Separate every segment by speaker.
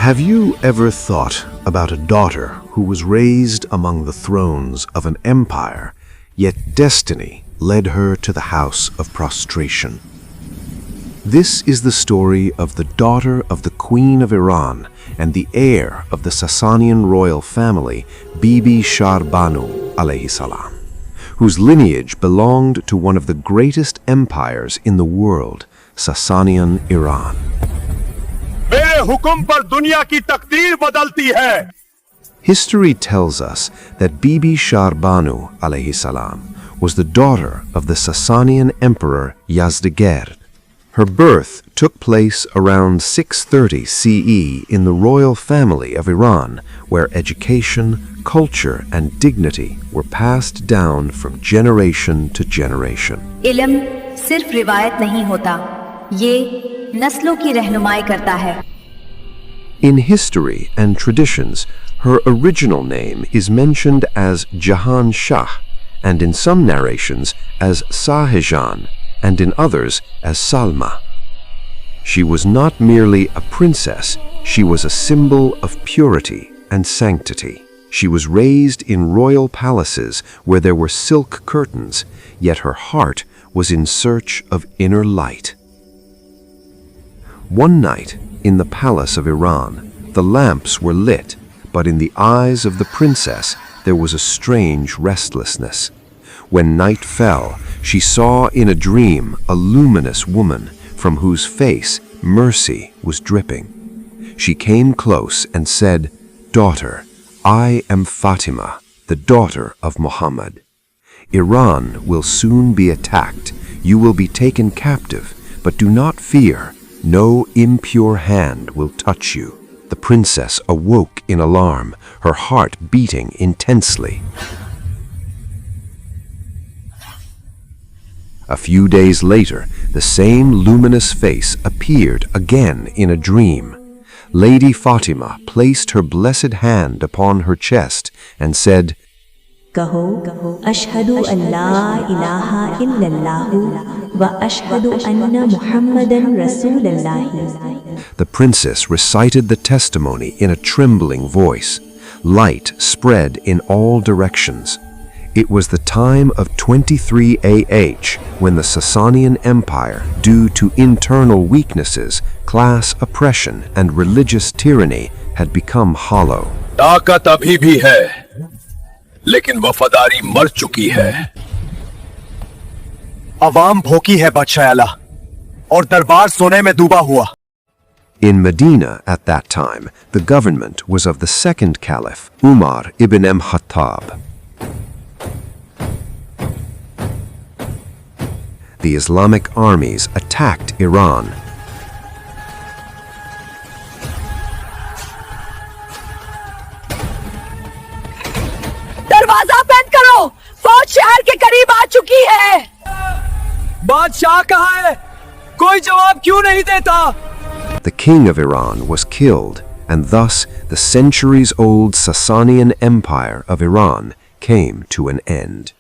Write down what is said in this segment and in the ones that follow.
Speaker 1: Have you ever thought about a daughter who was raised among the thrones of an empire, yet destiny led her to the house of prostration? This is the story of the daughter of the Queen of Iran and the heir of the Sasanian royal family, Bibi Shehrbano alayhi salam, whose lineage belonged to one of the greatest empires in the world, Sasanian Iran. History tells us that Bibi Shehrbano alayhi salam was the daughter of the Sasanian Emperor Yazdegerd. Her birth took place around 630 CE in the royal family of Iran, where education, culture, and dignity were passed down from generation to generation.
Speaker 2: इल्म सिर्फ रिवायत नहीं होता, ये नस्लों की रहनुमाई करता है.
Speaker 1: In history and traditions, her original name is mentioned as Jahan Shah, and in some narrations as Sahijan, and in others as Salma. She was not merely a princess, she was a symbol of purity and sanctity. She was raised in royal palaces where there were silk curtains, yet her heart was in search of inner light. One night, in the palace of Iran, the lamps were lit, but in the eyes of the princess there was a strange restlessness. When night fell, she saw in a dream a luminous woman from whose face mercy was dripping. She came close and said, "Daughter, I am Fatima, the daughter of Muhammad. Iran will soon be attacked. You will be taken captive, but do not fear. No impure hand will touch you." The princess awoke in alarm, her heart beating intensely. A few days later, the same luminous face appeared again in a dream. Lady Fatima placed her blessed hand upon her chest and said,
Speaker 3: "Kaho, ashhadu an la ilaha illallah wa ashhadu anna Muhammadan Rasulullah."
Speaker 1: The princess recited the testimony in a trembling voice. Light spread in all directions. It was the time of 23 AH when the Sasanian Empire, due to internal weaknesses, class oppression, and religious tyranny, had become hollow.
Speaker 4: ताकत अभी भी है, लेकिन वफादारी मर चुकी है.
Speaker 5: अवाम भूखी है बादशाह आला, और दरबार सोने में डूबा हुआ.
Speaker 1: In Medina at that time, the government was of the second caliph, Umar ibn Khattab. The Islamic armies attacked Iran.
Speaker 2: दरवाजा बंद करो, फौज शहर के करीब आ चुकी है.
Speaker 5: बादशाह कहाँ है? कोई जवाब क्यों नहीं देता?
Speaker 1: The king of Iran was killed, and thus the centuries-old Sasanian Empire of Iran came to an end.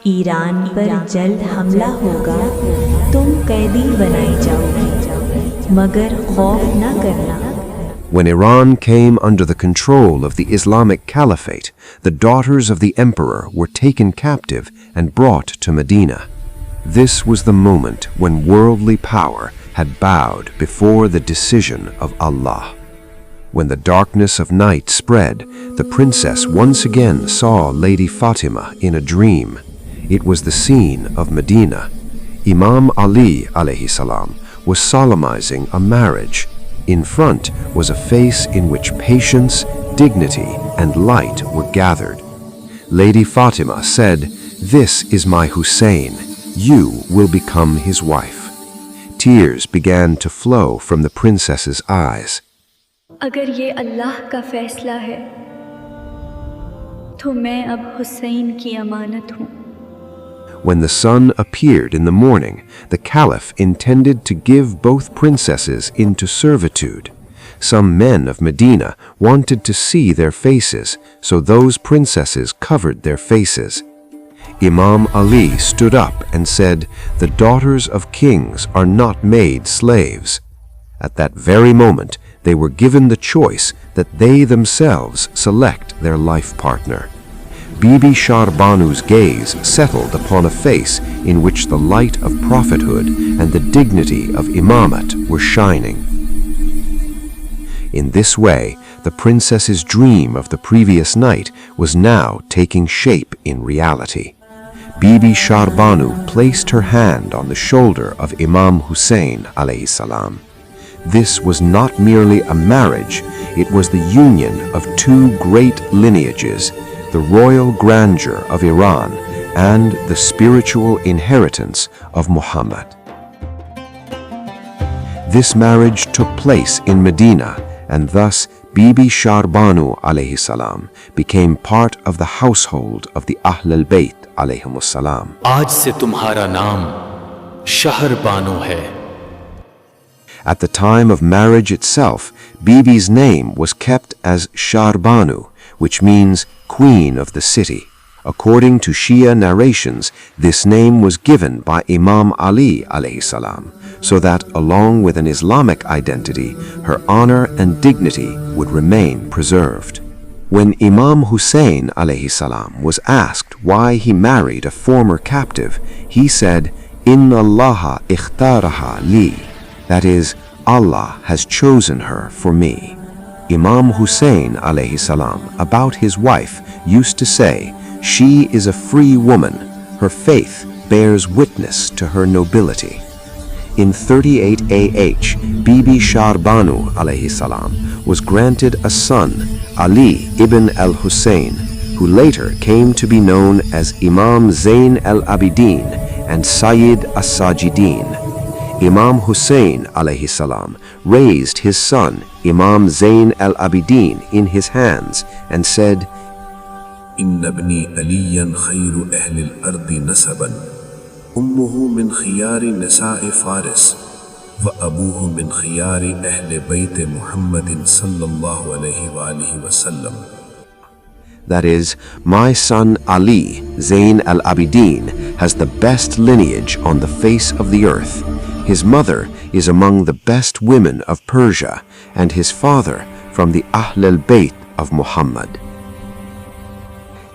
Speaker 3: Iran पर जल्द हमला होगा, तुम कैदी बनाई जाओगी, मगर खौफ न करना.
Speaker 1: When Iran came under the control of the Islamic Caliphate, the daughters of the emperor were taken captive and brought to Medina. This was the moment when worldly power had bowed before the decision of Allah. When the darkness of night spread, the princess once again saw Lady Fatima in a dream. It was the scene of Medina. Imam Ali alayhi salam was solemnizing a marriage. In front was a face in which patience, dignity, and light were gathered. Lady Fatima said, "This is my Hussein. You will become his wife." Tears began to flow from the princess's eyes.
Speaker 6: अगर ये अल्लाह का फैसला है, तो मैं अब हुसैन की अमानत हूँ.
Speaker 1: When the sun appeared in the morning, the caliph intended to give both princesses into servitude. Some men of Medina wanted to see their faces, so those princesses covered their faces. Imam Ali stood up and said, "The daughters of kings are not made slaves." At that very moment, they were given the choice that they themselves select their life partner. Bibi Shehrbano's gaze settled upon a face in which the light of prophethood and the dignity of imamat were shining. In this way, the princess's dream of the previous night was now taking shape in reality. Bibi Shehrbano placed her hand on the shoulder of Imam Hussain alayhi salam. This was not merely a marriage, it was the union of two great lineages, the royal grandeur of Iran and the spiritual inheritance of Muhammad. This marriage took place in Medina, and thus Bibi Shehrbano alayhi salam became part of the household of the Ahlul Bayt alayhimus salam.
Speaker 7: आज से तुम्हारा नाम शहरबानो है.
Speaker 1: At the time of marriage itself, Bibi's name was kept as Shahrbano, which means Queen of the City. According to Shia narrations, this name was given by Imam Ali alayhi salam, so that along with an Islamic identity, her honor and dignity would remain preserved. When Imam Hussain alayhi salam was asked why he married a former captive, he said, "Inna Allaha ikhtaraha li," that is, Allah has chosen her for me. Imam Hussain alayhi salam about his wife used to say, "She is a free woman, her faith bears witness to her nobility." In 38 AH, Bibi Shehrbano alayhi salam was granted a son, Ali ibn al-Hussein, who later came to be known as Imam Zain al-Abideen and Sayyid as-Sajideen. Imam Hussain alayhi salam raised his son Imam Zain al-Abideen in his hands and said,
Speaker 8: "Inna ibni aliyan khayru ahli al-ardi nasaban, ummuhu min khiyari nisa'i Faris, wa abuhu min khiyari ahli bayt Muhammadin sallallahu alayhi wa alihi wa sallam."
Speaker 1: That is, my son Ali, Zain al-Abideen, has the best lineage on the face of the earth. His mother is among the best women of Persia, and his father from the Ahlul Bayt of Muhammad.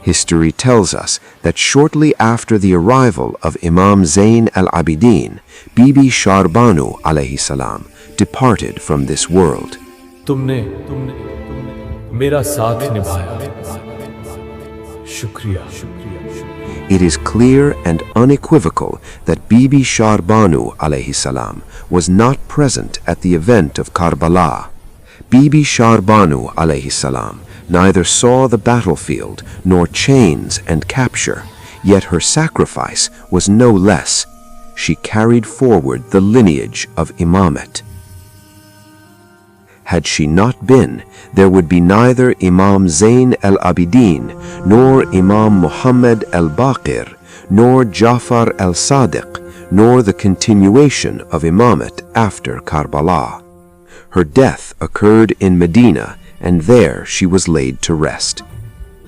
Speaker 1: History tells us that shortly after the arrival of Imam Zain al-Abideen, Bibi Shehrbano alayhi salam departed from this world.
Speaker 5: तुमने मेरा साथ निभाया. शुक्रिया.
Speaker 1: It is clear and unequivocal that Bibi Shehrbano alayhi salam was not present at the event of Karbala. Bibi Shehrbano alayhi salam neither saw the battlefield nor chains and capture, yet her sacrifice was no less. She carried forward the lineage of imamat. Had she not been, there would be neither Imam Zain al-Abideen, nor Imam Muhammad al-Baqir, nor Jafar al-Sadiq, nor the continuation of imamat after Karbala. Her death occurred in Medina, and there she was laid to rest.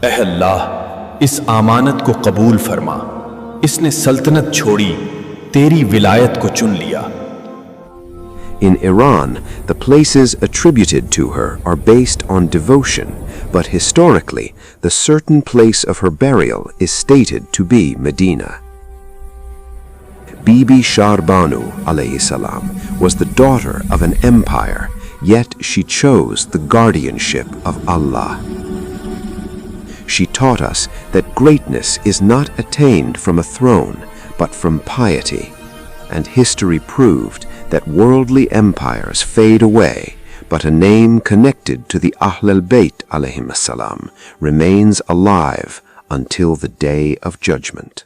Speaker 7: ऐ अल्लाह, इस आमानत को कबूल फरमा. इसने सल्तनत छोड़ी, तेरी विलायत को चुन लिया.
Speaker 1: In Iran, the places attributed to her are based on devotion, but historically, the certain place of her burial is stated to be Medina. Bibi Shehrbano alayhi salam was the daughter of an empire, yet she chose the guardianship of Allah. She taught us that greatness is not attained from a throne, but from piety, and history proved that worldly empires fade away, but a name connected to the Ahlul Bayt alayhim salam remains alive until the day of judgment.